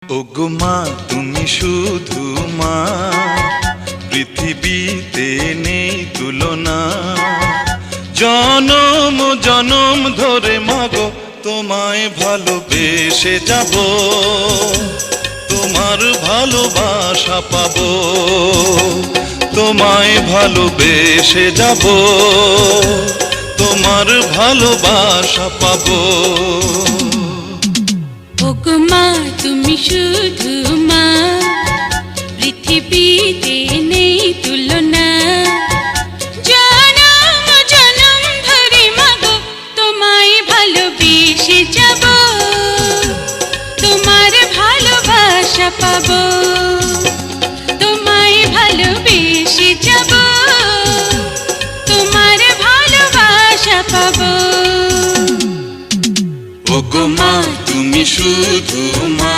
ওগো মা তুমি শুধু মা, পৃথিবীতে নেই তুলনা। জনম জনম ধরে মাগো তোমায় ভালোবেসে যাব, তোমার ভালোবাসা পাবো, তোমায় ভালোবেসে যাব, তোমার ভালোবাসা পাবো। ওগো মা তুমি শুধু মা, পৃথিবীতে নেই তুলনা। জনম জনম ধরে মাগো তোমায় ভালোবেসে যাব, তোমার ভালোবাসা পাবো, তোমায় ভালোবেসে যাব, তোমার ভালোবাসা পাবো। ওগো মা তুমি শুধু মা।